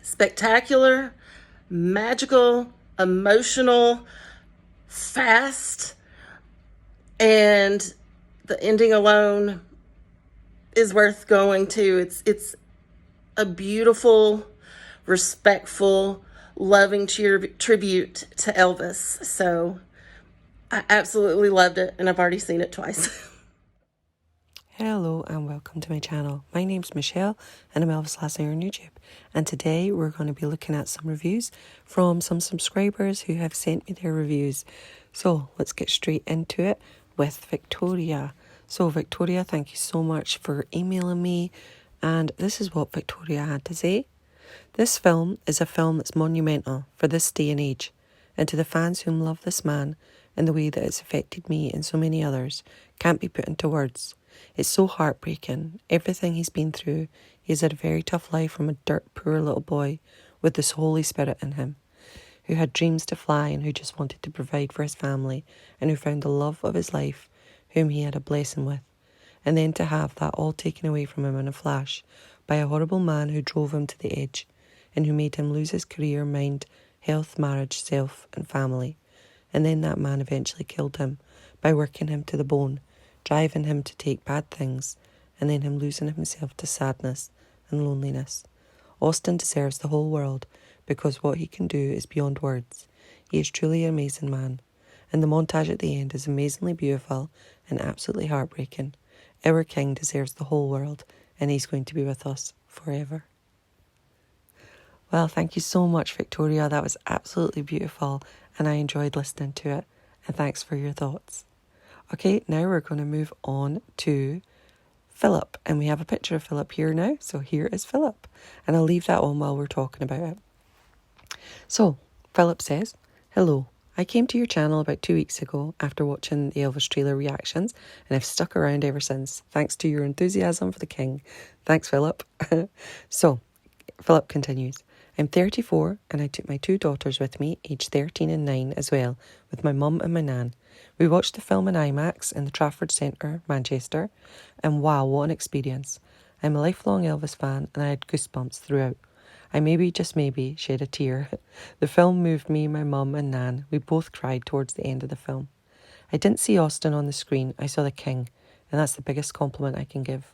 Spectacular, magical, emotional, fast, and the ending alone is worth going to. It's a beautiful, respectful, loving tribute to Elvis. So I absolutely loved it, and I've already seen it twice. Hello and welcome to my channel. My name's Michelle and I'm Elvis Lassie on YouTube. And today we're going to be looking at some reviews from some subscribers who have sent me their reviews. So let's get straight into it with Victoria. So Victoria, thank you so much for emailing me. And this is what Victoria had to say. This film is a film that's monumental for this day and age. And to the fans whom love this man and the way that it's affected me and so many others can't be put into words. It's so heartbreaking. Everything he's been through. He's had a very tough life from a dirt poor little boy with this Holy Spirit in him, who had dreams to fly and who just wanted to provide for his family and who found the love of his life, whom he had a blessing with. And then to have that all taken away from him in a flash by a horrible man who drove him to the edge and who made him lose his career, mind, health, marriage, self and family. And then that man eventually killed him by working him to the bone, driving him to take bad things, and then him losing himself to sadness and loneliness. Austin deserves the whole world because what he can do is beyond words. He is truly an amazing man, and the montage at the end is amazingly beautiful and absolutely heartbreaking. Our king deserves the whole world, and he's going to be with us forever. Well, thank you so much, Victoria. That was absolutely beautiful, and I enjoyed listening to it, and thanks for your thoughts. Okay, now we're going to move on to Philip, and we have a picture of Philip here now, so here is Philip, and I'll leave that on while we're talking about it. So, Philip says, "Hello, I came to your channel about 2 weeks ago after watching the Elvis trailer reactions, and I've stuck around ever since, thanks to your enthusiasm for the king." Thanks, Philip. So, Philip continues, "I'm 34 and I took my 2 daughters with me, aged 13 and 9 as well, with my mum and my nan. We watched the film in IMAX in the Trafford Centre, Manchester, and wow, what an experience. I'm a lifelong Elvis fan and I had goosebumps throughout. I maybe, just maybe, shed a tear. The film moved me, my mum and nan. We both cried towards the end of the film. I didn't see Austin on the screen, I saw the king, and that's the biggest compliment I can give.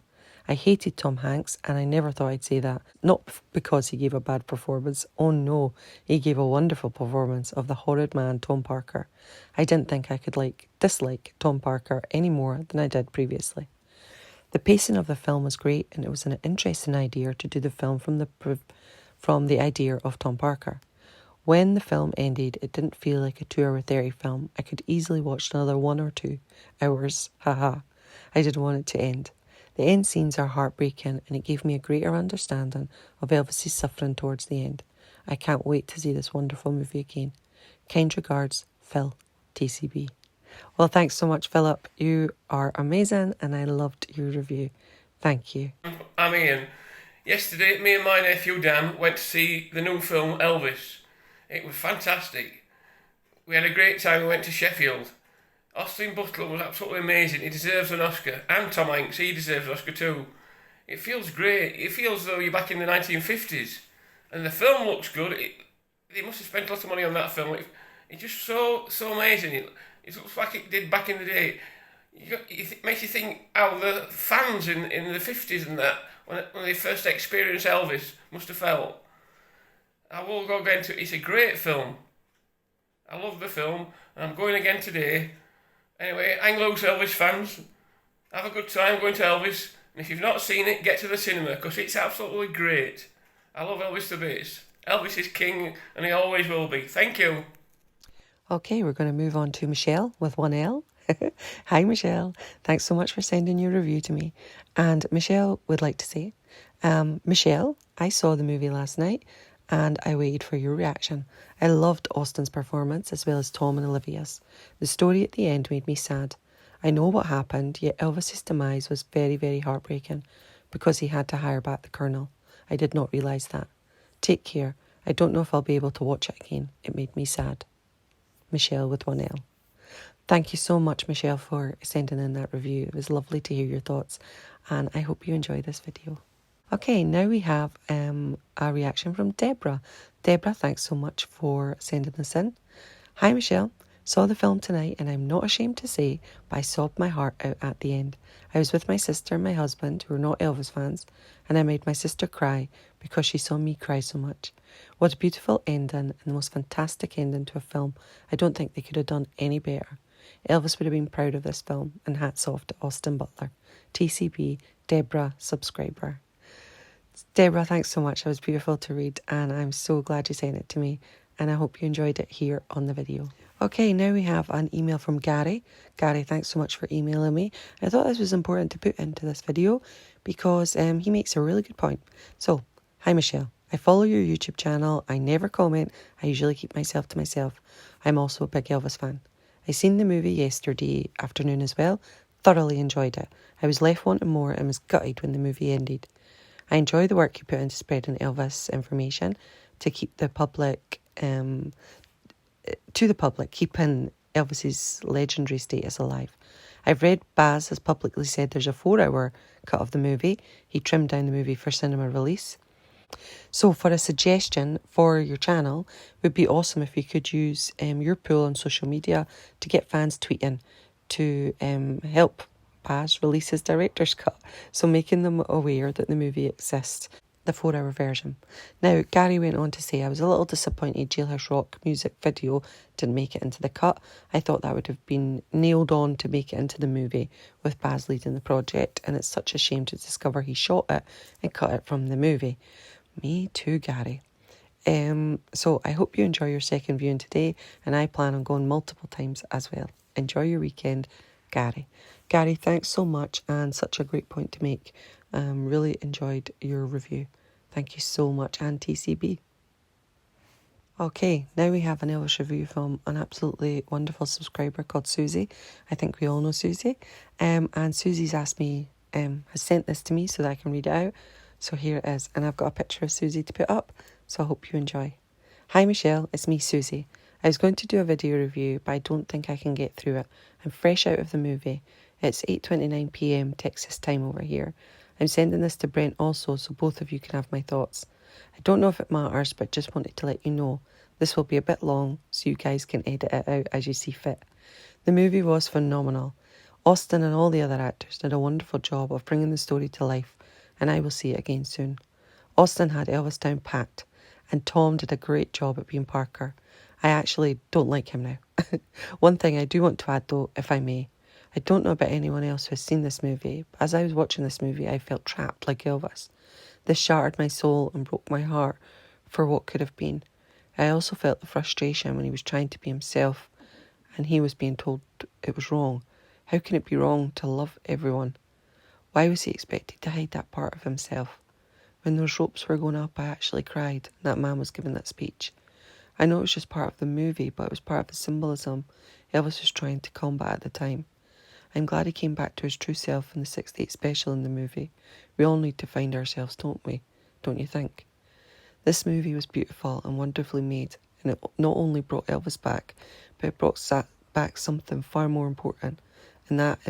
I hated Tom Hanks, and I never thought I'd say that. Not because he gave a bad performance. Oh no, he gave a wonderful performance of the horrid man Tom Parker. I didn't think I could dislike Tom Parker any more than I did previously. The pacing of the film was great, and it was an interesting idea to do the film from the idea of Tom Parker. When the film ended, it didn't feel like a 2-hour 30 film. I could easily watch another 1 or 2 hours. Haha. I didn't want it to end. The end scenes are heartbreaking, and it gave me a greater understanding of Elvis's suffering towards the end. I can't wait to see this wonderful movie again. Kind regards, Phil, TCB." Well, thanks so much, Philip. You are amazing, and I loved your review. Thank you. I'm Ian. Yesterday, me and my nephew Dan went to see the new film Elvis. It was fantastic. We had a great time. We went to Sheffield. Austin Butler was absolutely amazing. He deserves an Oscar. And Tom Hanks, he deserves an Oscar too. It feels great. It feels though you're back in the 1950s. And the film looks good. They must have spent a lot of money on that film. It's just so amazing. It looks like it did back in the day. It makes you think how the fans in the 50s and that, when they first experienced Elvis, must have felt. I will go again to it. It's a great film. I love the film, and I'm going again today. Anyway, hang loose, Elvis fans. Have a good time going to Elvis. And if you've not seen it, get to the cinema, because it's absolutely great. I love Elvis to bits. Elvis is king, and he always will be. Thank you. Okay, we're going to move on to Michelle with 1 L. Hi, Michelle. Thanks so much for sending your review to me. And Michelle would like to say, Michelle, I saw the movie last night and I waited for your reaction. I loved Austin's performance as well as Tom and Olivia's. The story at the end made me sad. I know what happened, yet Elvis's demise was very, very heartbreaking because he had to hire back the Colonel. I did not realise that. Take care. I don't know if I'll be able to watch it again. It made me sad. Michelle with 1 L. Thank you so much, Michelle, for sending in that review. It was lovely to hear your thoughts, and I hope you enjoy this video. Okay, now we have a reaction from Deborah. Deborah, thanks so much for sending this in. Hi Michelle, saw the film tonight and I'm not ashamed to say, but I sobbed my heart out at the end. I was with my sister and my husband, who are not Elvis fans, and I made my sister cry because she saw me cry so much. What a beautiful ending and the most fantastic ending to a film. I don't think they could have done any better. Elvis would have been proud of this film, and hats off to Austin Butler. TCB, Deborah, subscriber. Deborah, thanks so much. That was beautiful to read, and I'm so glad you sent it to me, and I hope you enjoyed it here on the video. Okay, now we have an email from Gary. Gary, thanks so much for emailing me. I thought this was important to put into this video because he makes a really good point. So, hi Michelle. I follow your YouTube channel. I never comment. I usually keep myself to myself. I'm also a big Elvis fan. I seen the movie yesterday afternoon as well. Thoroughly enjoyed it. I was left wanting more and was gutted when the movie ended. I enjoy the work you put into spreading Elvis information to keep the public, keeping Elvis's legendary status alive. I've read Baz has publicly said there's a 4-hour cut of the movie. He trimmed down the movie for cinema release. So for a suggestion for your channel, it would be awesome if you could use your pool on social media to get fans tweeting to help Baz release his director's cut, so making them aware that the movie exists, the 4-hour version. Now, Gary went on to say, I was a little disappointed Jailhouse Rock music video didn't make it into the cut. I thought that would have been nailed on to make it into the movie with Baz leading the project, and it's such a shame to discover he shot it and cut it from the movie. Me too, Gary. So I hope you enjoy your second viewing today, and I plan on going multiple times as well. Enjoy your weekend, Gary. Gary, thanks so much, and such a great point to make. Really enjoyed your review. Thank you so much, and TCB. Okay, now we have an Elvis review from an absolutely wonderful subscriber called Susie. I think we all know Susie. And Susie's asked me, has sent this to me so that I can read it out. So here it is, and I've got a picture of Susie to put up, so I hope you enjoy. Hi Michelle, it's me Susie. I was going to do a video review, but I don't think I can get through it. I'm fresh out of the movie. It's 8:29 p.m. Texas time over here. I'm sending this to Brent also, so both of you can have my thoughts. I don't know if it matters, but just wanted to let you know. This will be a bit long, so you guys can edit it out as you see fit. The movie was phenomenal. Austin and all the other actors did a wonderful job of bringing the story to life, and I will see it again soon. Austin had Elvis down pat, and Tom did a great job at being Parker. I actually don't like him now. One thing I do want to add though, if I may, I don't know about anyone else who has seen this movie, but as I was watching this movie, I felt trapped like Elvis. This shattered my soul and broke my heart for what could have been. I also felt the frustration when he was trying to be himself and he was being told it was wrong. How can it be wrong to love everyone? Why was he expected to hide that part of himself? When those ropes were going up, I actually cried, and that man was giving that speech. I know it was just part of the movie, but it was part of the symbolism Elvis was trying to combat at the time. I'm glad he came back to his true self in the 68 special in the movie. We all need to find ourselves, don't we? Don't you think? This movie was beautiful and wonderfully made, and it not only brought Elvis back, but it brought back something far more important, and that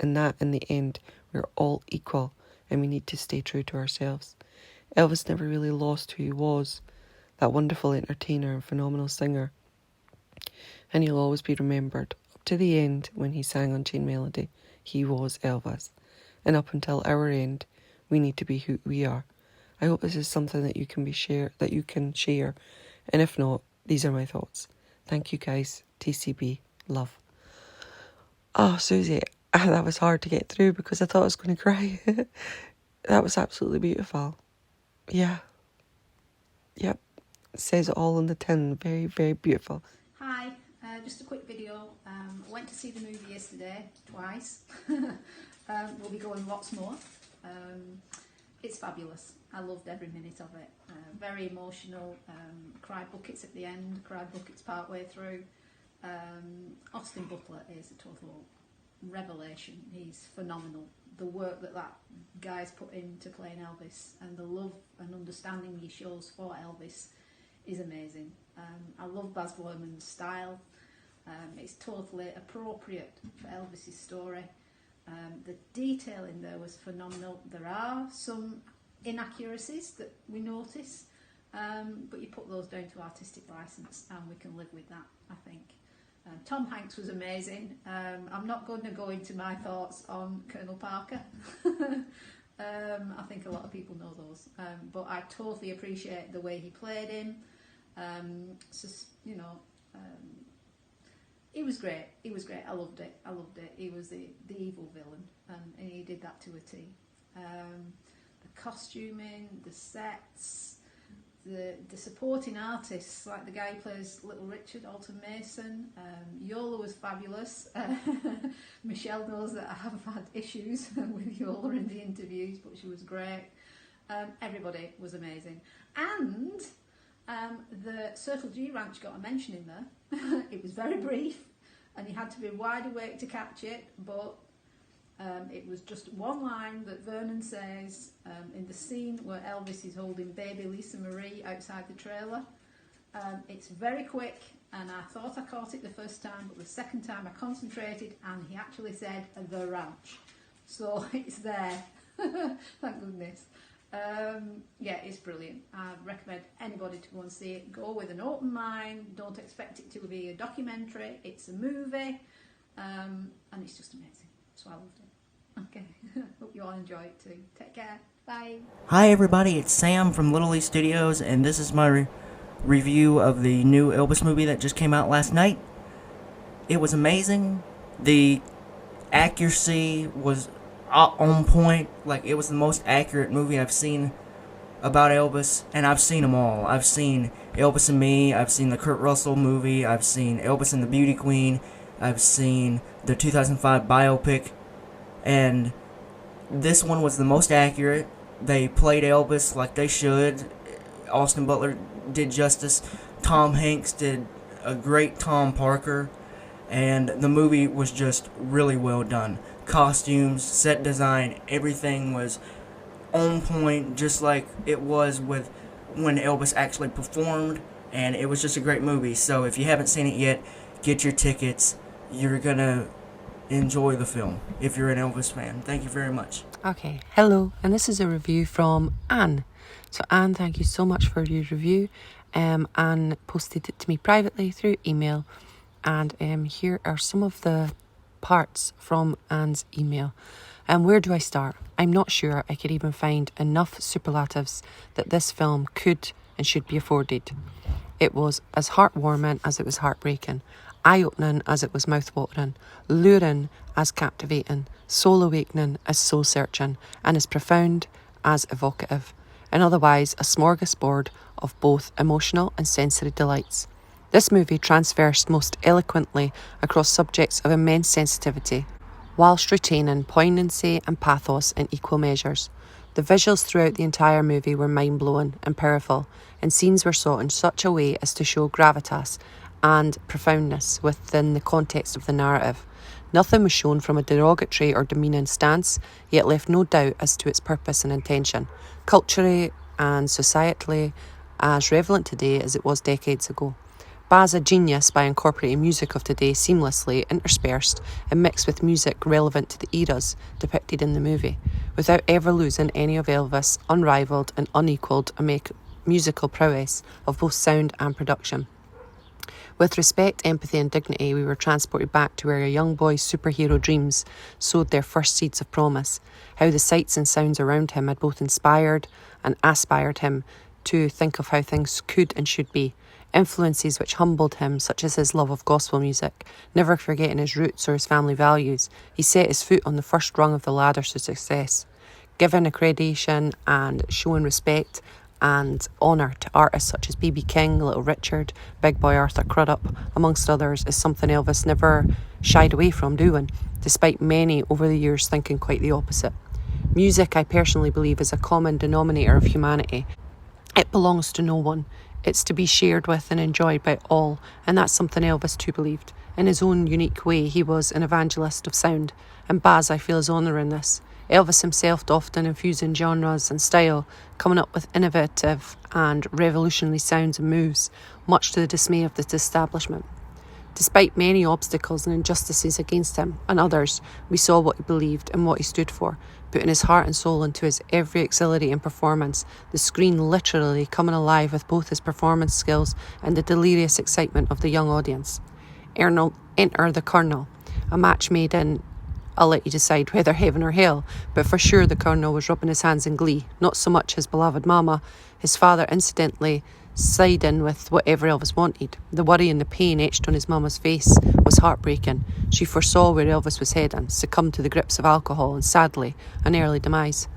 in the end, we're all equal, and we need to stay true to ourselves. Elvis never really lost who he was, that wonderful entertainer and phenomenal singer, and he'll always be remembered. Up to the end, when he sang on Chain Melody, he was Elvis, and up until our end, we need to be who we are. I hope this is something that you can share, and if not, these are my thoughts. Thank you guys. TCB. Love. Oh, Susie, that was hard to get through because I thought I was going to cry. That was absolutely beautiful. Yeah. Yep. It says it all on the tin. Very, very beautiful. Hi, just a quick video. I went to see the movie yesterday, twice. We'll be going lots more. It's fabulous. I loved every minute of it. Very emotional. Cried buckets at the end, cried buckets part way through. Austin Butler is a total revelation. He's phenomenal. The work that guy's put into playing Elvis and the love and understanding he shows for Elvis is amazing. I love Baz Luhrmann's style. It's totally appropriate for Elvis's story. The detail in there was phenomenal. There are some inaccuracies that we notice, but you put those down to artistic license and we can live with that, I think. Tom Hanks was amazing. I'm not going to go into my thoughts on Colonel Parker. I think a lot of people know those, but I totally appreciate the way he played him. He was great. He was great. I loved it. He was the evil villain, and he did that to a T. The costuming, the sets, the supporting artists, like the guy who plays Little Richard, Alton Mason. Yola was fabulous. Michelle knows that I have had issues with Yola in the interviews, but she was great. Everybody was amazing. And the Circle G Ranch got a mention in there. It was very brief, and you had to be wide awake to catch it, but it was just one line that Vernon says in the scene where Elvis is holding baby Lisa Marie outside the trailer. It's very quick, and I thought I caught it the first time, but the second time I concentrated, and he actually said the ranch. So it's there. Thank goodness. Yeah, it's brilliant. I recommend anybody to go and see it. Go with an open mind. Don't expect it to be a documentary. It's a movie, and it's just amazing. So I loved it. Okay, hope you all enjoy it too. Take care. Bye. Hi everybody, it's Sam from Little Lee Studios, and this is my review of the new Elvis movie that just came out last night. It was amazing. The accuracy was on point. Like, it was the most accurate movie I've seen about Elvis, and I've seen them all. I've seen Elvis and Me, I've seen the Kurt Russell movie, I've seen Elvis and the Beauty Queen, I've seen the 2005 biopic, and this one was the most accurate. They played Elvis like they should. Austin Butler did justice. Tom Hanks did a great Tom Parker, and the movie was just really well done. Costumes, set design, everything was on point, just like it was with when Elvis actually performed, and it was just a great movie. So if you haven't seen it yet, get your tickets. You're gonna enjoy the film if you're an Elvis fan. Thank you very much. Okay, hello, and this is a review from Anne. So Anne, thank you so much for your review. Anne posted it to me privately through email, and here are some of the parts from Anne's email. Where do I start? I'm not sure I could even find enough superlatives that this film could and should be afforded. It was as heartwarming as it was heartbreaking, eye-opening as it was mouth-watering, luring as captivating, soul-awakening as soul-searching, and as profound as evocative, and otherwise a smorgasbord of both emotional and sensory delights. This movie transversed most eloquently across subjects of immense sensitivity, whilst retaining poignancy and pathos in equal measures. The visuals throughout the entire movie were mind-blowing and powerful, and scenes were shot in such a way as to show gravitas and profoundness within the context of the narrative. Nothing was shown from a derogatory or demeaning stance, yet left no doubt as to its purpose and intention, culturally and societally as relevant today as it was decades ago. Baz a genius by incorporating music of today seamlessly interspersed and mixed with music relevant to the eras depicted in the movie, without ever losing any of Elvis' unrivalled and unequalled musical prowess of both sound and production. With respect, empathy and dignity, we were transported back to where a young boy's superhero dreams sowed their first seeds of promise, how the sights and sounds around him had both inspired and aspired him to think of how things could and should be, influences which humbled him, such as his love of gospel music. Never forgetting his roots or his family values, he set his foot on the first rung of the ladder to success. Giving accreditation and showing respect and honour to artists such as B.B. King, Little Richard, Big Boy Arthur Crudup, amongst others, is something Elvis never shied away from doing, despite many over the years thinking quite the opposite. Music, I personally believe, is a common denominator of humanity. It belongs to no one. It's to be shared with and enjoyed by all, and that's something Elvis too believed. In his own unique way, he was an evangelist of sound, and Baz, I feel, is honouring this. Elvis himself often infusing genres and style, coming up with innovative and revolutionary sounds and moves, much to the dismay of the establishment. Despite many obstacles and injustices against him and others, we saw what he believed and what he stood for, putting his heart and soul into his every exhilarating performance, the screen literally coming alive with both his performance skills and the delirious excitement of the young audience. Enter the Colonel, a match made in, I'll let you decide whether heaven or hell, but for sure the Colonel was rubbing his hands in glee, not so much his beloved mama, his father incidentally siding with whatever Elvis wanted. The worry and the pain etched on his mama's face was heartbreaking. She foresaw where Elvis was heading, succumbed to the grips of alcohol and, sadly, an early demise.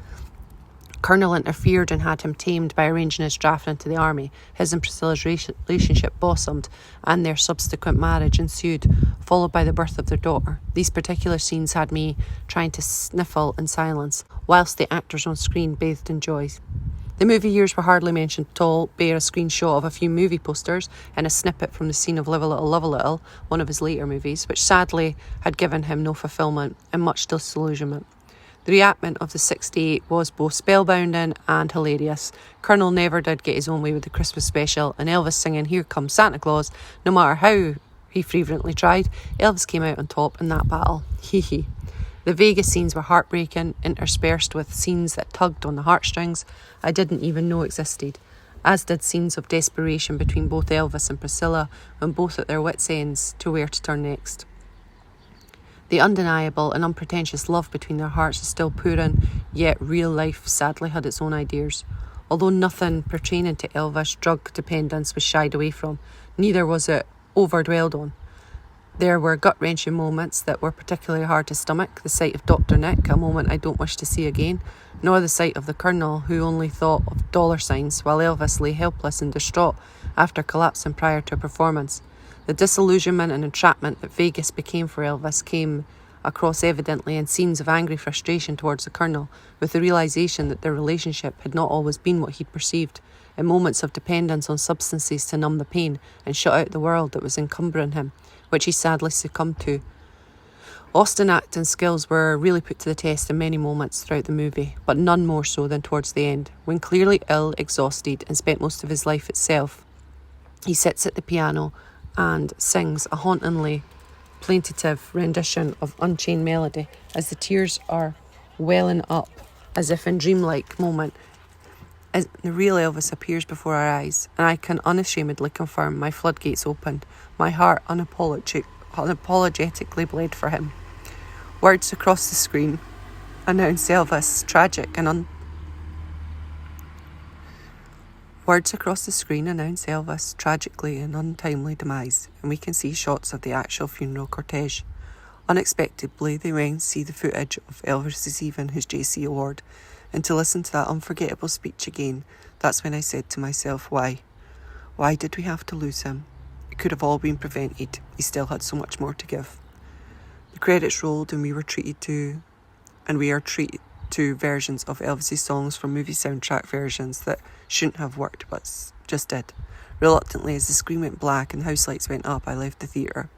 Colonel interfered and had him tamed by arranging his draft into the army. His and Priscilla's relationship blossomed, and their subsequent marriage ensued, followed by the birth of their daughter. These particular scenes had me trying to sniffle in silence, whilst the actors on screen bathed in joy. The movie years were hardly mentioned at all, bare a screenshot of a few movie posters and a snippet from the scene of Live a Little, Love a Little, one of his later movies, which sadly had given him no fulfilment and much disillusionment. The reenactment of the 68 was both spellbinding and hilarious. Colonel never did get his own way with the Christmas special, and Elvis singing Here Comes Santa Claus, no matter how he fervently tried, Elvis came out on top in that battle. Hee hee. The Vegas scenes were heartbreaking, interspersed with scenes that tugged on the heartstrings I didn't even know existed, as did scenes of desperation between both Elvis and Priscilla, when both at their wits' ends to where to turn next. The undeniable and unpretentious love between their hearts is still pouring, yet real life sadly had its own ideas. Although nothing pertaining to Elvis' drug dependence was shied away from, neither was it over-dwelled on. There were gut-wrenching moments that were particularly hard to stomach, the sight of Dr. Nick, a moment I don't wish to see again, nor the sight of the Colonel, who only thought of dollar signs, while Elvis lay helpless and distraught after collapsing prior to a performance. The disillusionment and entrapment that Vegas became for Elvis came across evidently in scenes of angry frustration towards the Colonel, with the realisation that their relationship had not always been what he'd perceived, in moments of dependence on substances to numb the pain and shut out the world that was encumbering him, which he sadly succumbed to. Austin's acting skills were really put to the test in many moments throughout the movie, but none more so than towards the end, when clearly ill, exhausted, and spent most of his life itself. He sits at the piano and sings a hauntingly plaintive rendition of Unchained Melody as the tears are welling up as if in dreamlike moment as the real Elvis appears before our eyes, and I can unashamedly confirm my floodgates opened, my heart unapologetically bled for him. Words across the screen announce Elvis' tragic and Words across the screen announce Elvis' tragically and untimely demise, and we can see shots of the actual funeral cortege. Unexpectedly, they went and see the footage of Elvis receiving his JC award, and to listen to that unforgettable speech again, that's when I said to myself, why? Why did we have to lose him? It could have all been prevented. He still had so much more to give. The credits rolled and we are treated to versions of Elvis' songs from movie soundtrack versions that shouldn't have worked but just did. Reluctantly, as the screen went black and the house lights went up, I left the theatre.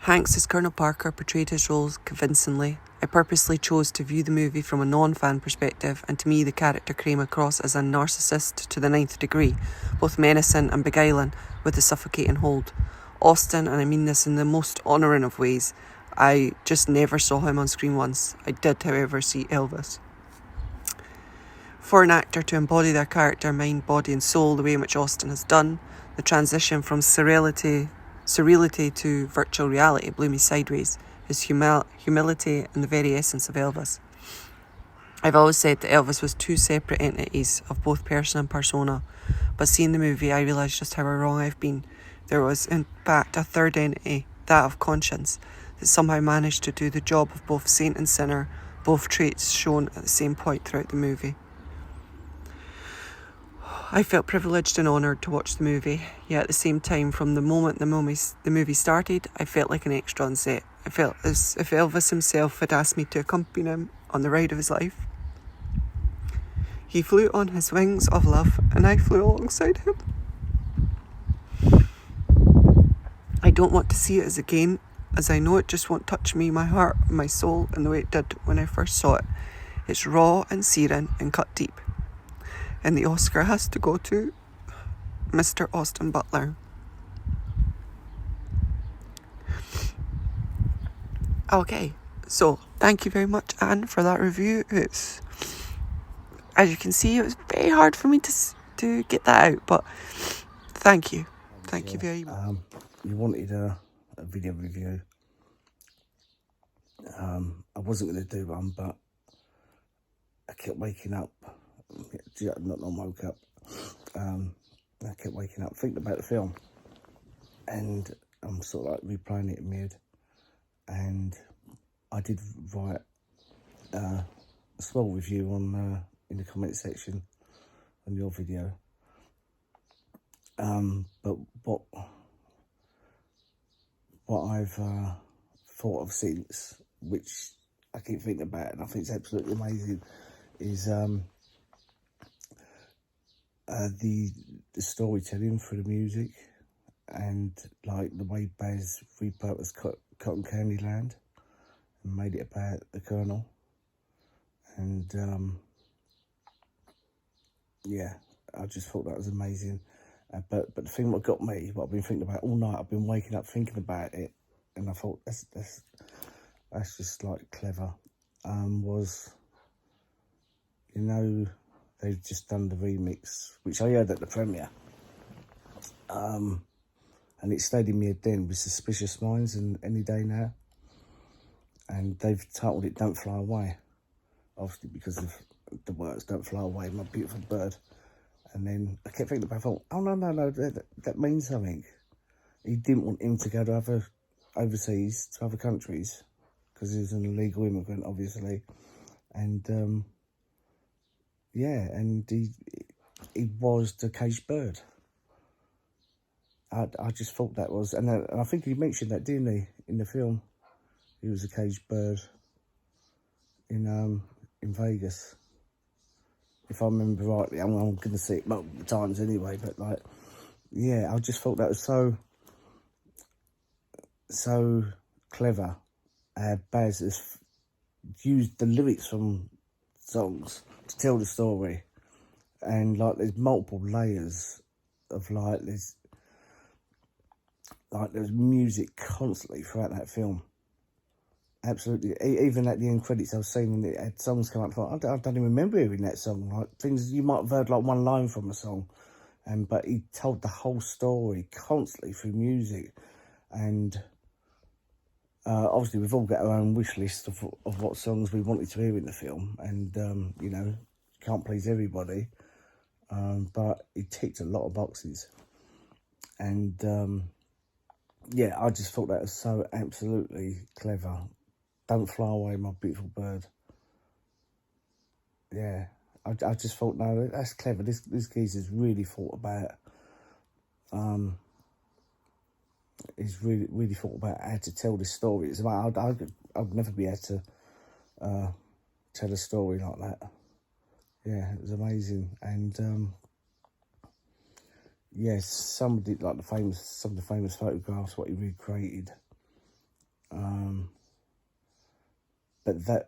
Hanks as Colonel Parker portrayed his roles convincingly. I purposely chose to view the movie from a non-fan perspective, and to me the character came across as a narcissist to the 9th degree, both menacing and beguiling with a suffocating hold. Austin, and I mean this in the most honouring of ways, I just never saw him on screen once. I did, however, see Elvis. For an actor to embody their character, mind, body and soul the way in which Austin has done, the transition from surreality to virtual reality blew me sideways, his humility and the very essence of Elvis. I've always said that Elvis was two separate entities of both person and persona, but seeing the movie I realised just how wrong I've been. There was in fact a third entity, that of conscience, that somehow managed to do the job of both saint and sinner, both traits shown at the same point throughout the movie. I felt privileged and honoured to watch the movie, yet at the same time, from the moment the movie started, I felt like an extra on set. I felt as if Elvis himself had asked me to accompany him on the ride of his life. He flew on his wings of love, and I flew alongside him. I don't want to see it as a game, as I know it just won't touch me, my heart, my soul, in the way it did when I first saw it. It's raw and searing and cut deep. And the Oscar has to go to Mr. Austin Butler. Okay, so thank you very much, Anne, for that review. It's, as you can see, it was very hard for me to get that out, but thank you. Thank you very much. You wanted a video review. I wasn't going to do one, but I kept waking up. Not woke up. I kept waking up thinking about the film, and I'm sort of like replaying it in my head. And I did write a small review on in the comment section on your video. But what I've thought of since, which I keep thinking about, and I think it's absolutely amazing, is the storytelling through the music, and like the way Baz repurposed Cotton Candy Land and made it about the Colonel. And yeah, I just thought that was amazing. But the thing that got me, what I've been thinking about all night, I've been waking up thinking about it, and I thought that's just like clever. Was, you know, they've just done the remix, which I heard at the premiere, and it stayed in my head then with Suspicious Minds and Any Day Now, and they've titled it Don't Fly Away, obviously because of the words Don't Fly Away, My Beautiful Bird. And then I kept thinking about it, I thought, oh no, that means something. He didn't want him to go to overseas, to other countries, because he was an illegal immigrant, obviously. And yeah, and he was the caged bird. I just thought that was, and I think he mentioned that, didn't he, in the film? He was a caged bird in Vegas, if I remember rightly. I'm going to see it multiple times anyway, but like, yeah, I just thought that was so clever. Baz has used the lyrics from songs to tell the story, and like there's multiple layers of like there's music constantly throughout that film. Absolutely, even at the end credits, I was saying when it had songs come up, I don't even remember hearing that song. Like things you might have heard like one line from a song, but he told the whole story constantly through music. And obviously, we've all got our own wish list of what songs we wanted to hear in the film, and you know, can't please everybody. But he ticked a lot of boxes, and yeah, I just thought that was so absolutely clever. Don't Fly Away, My Beautiful Bird. Yeah, I just thought, no, that's clever. This geezer's really thought about. He's really thought about how to tell this story. It's about I'd never be able to tell a story like that. Yeah, it was amazing. And yes, somebody like some of the famous photographs what he recreated. But that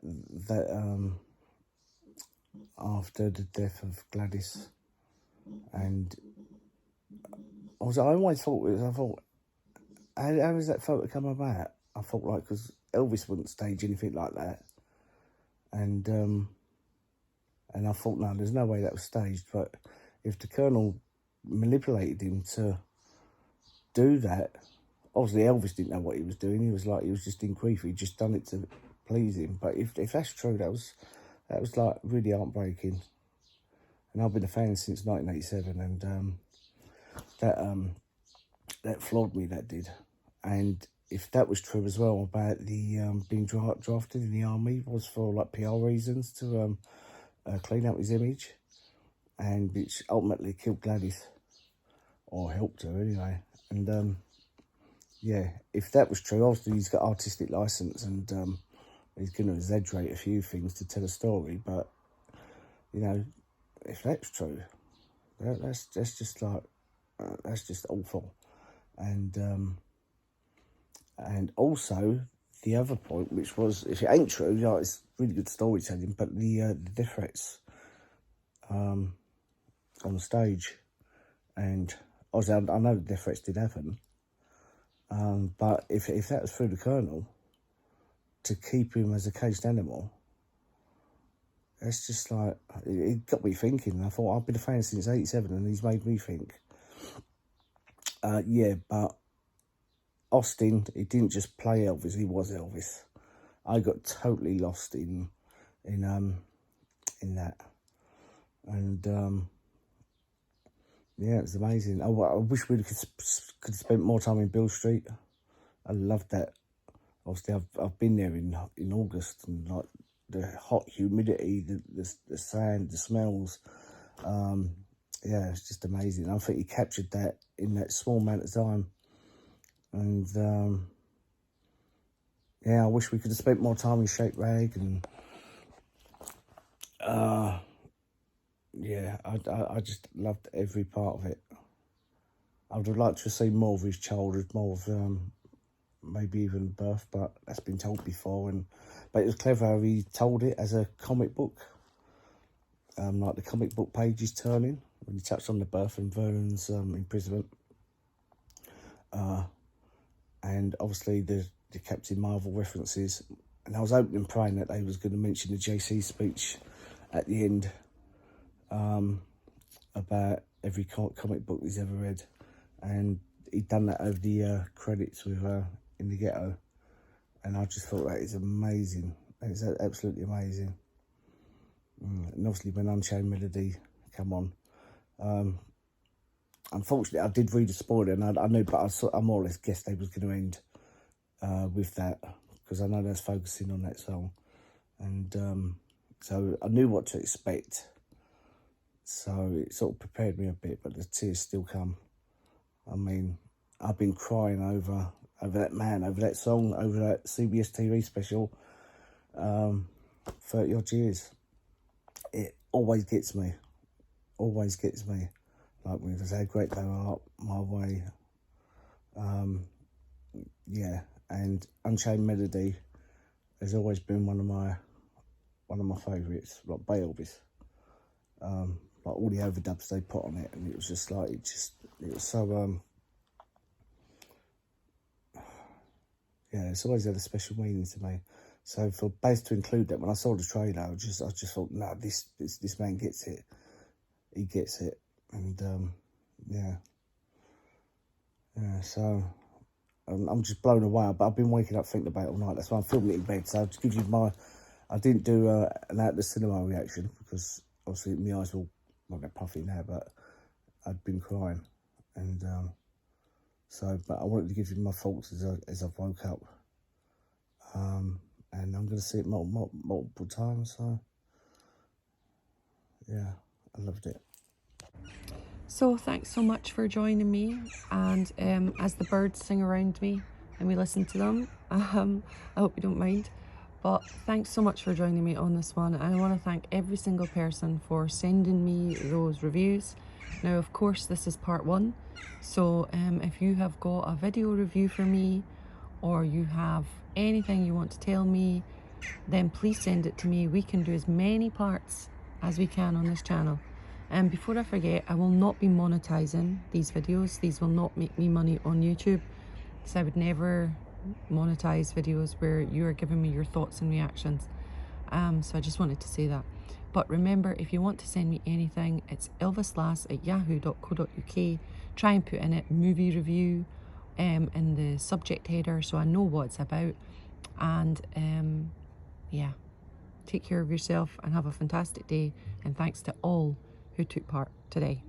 after the death of Gladys, and I always thought, how does that photo come about? I thought, like, because Elvis wouldn't stage anything like that, and I thought, no, there's no way that was staged. But if the Colonel manipulated him to do that, obviously Elvis didn't know what he was doing. He was just in grief. He'd just done it to please him. But if that's true, that was like really heartbreaking. And I've been a fan since 1987, and that floored me. That did. And if that was true as well about the being drafted in the army was for like PR reasons to clean up his image, and which ultimately killed Gladys, or helped her anyway. And yeah, if that was true, obviously he's got artistic license, and he's going to exaggerate a few things to tell a story. But you know, if that's true, that's just like that's just awful. And also the other point, which was, if it ain't true, yeah, it's really good storytelling. But the death threats on the stage, and obviously I know the death threats did happen, but if that was through the Colonel, to keep him as a caged animal, it's just like, it got me thinking. I thought, I've been a fan since '87 and he's made me think. Yeah, but Austin, he didn't just play Elvis, he was Elvis. I got totally lost in that. And yeah, it was amazing. I wish we could spend more time in Bill Street. I loved that. Obviously, I've been there in August, and like the hot humidity, the sand, the smells. Yeah, it's just amazing. I think he captured that in that small amount of time. And yeah, I wish we could have spent more time in Shake Rag. And yeah, I just loved every part of it. I would have liked to have seen more of his childhood, more of maybe even birth, but that's been told before. But it was clever how he told it as a comic book, like the comic book pages turning when he touched on the birth and Vernon's imprisonment, and obviously the Captain Marvel references. And I was hoping and praying that they was going to mention the JC speech at the end, about every comic book he's ever read, and he'd done that over the credits with In the Ghetto, and I just thought that is amazing. It's absolutely amazing. And obviously when Unchained Melody come on, unfortunately I did read a spoiler, and I knew, but I more or less guessed they was going to end with that, because I know that's focusing on that song, and so I knew what to expect. So it sort of prepared me a bit, but the tears still come. I mean, I've been crying over that man, over that song, over that CBS TV special, 30 odd years. It always gets me, like when it's How Great Thou Art, My Way, yeah, and Unchained Melody has always been one of my favourites, like by Elvis. Like all the overdubs they put on it, and it was just like, it was so yeah, it's always had a special meaning to me. So for Baz to include that, when I saw the trailer, I just thought, no, this man gets it. He gets it. And yeah. So I'm just blown away. But I've been waking up thinking about it all night. That's why I'm filming it in bed. So to give you I didn't do an out the cinema reaction, because obviously my eyes will not get puffy now, but I'd been crying, and but I wanted to give you my thoughts as I woke up, and I'm going to see it multiple times. So yeah, I loved it. So thanks so much for joining me, and as the birds sing around me and we listen to them, I hope you don't mind. But thanks so much for joining me on this one, and I want to thank every single person for sending me those reviews. Now, of course, this is part 1, so if you have got a video review for me, or you have anything you want to tell me, then please send it to me. We can do as many parts as we can on this channel. And before I forget, I will not be monetizing these videos. These will not make me money on YouTube, so I would never monetize videos where you are giving me your thoughts and reactions. So I just wanted to say that. But remember, if you want to send me anything, it's elvislass@yahoo.co.uk. Try and put in it movie review in the subject header, so I know what it's about. And yeah, take care of yourself and have a fantastic day, and thanks to all who took part today.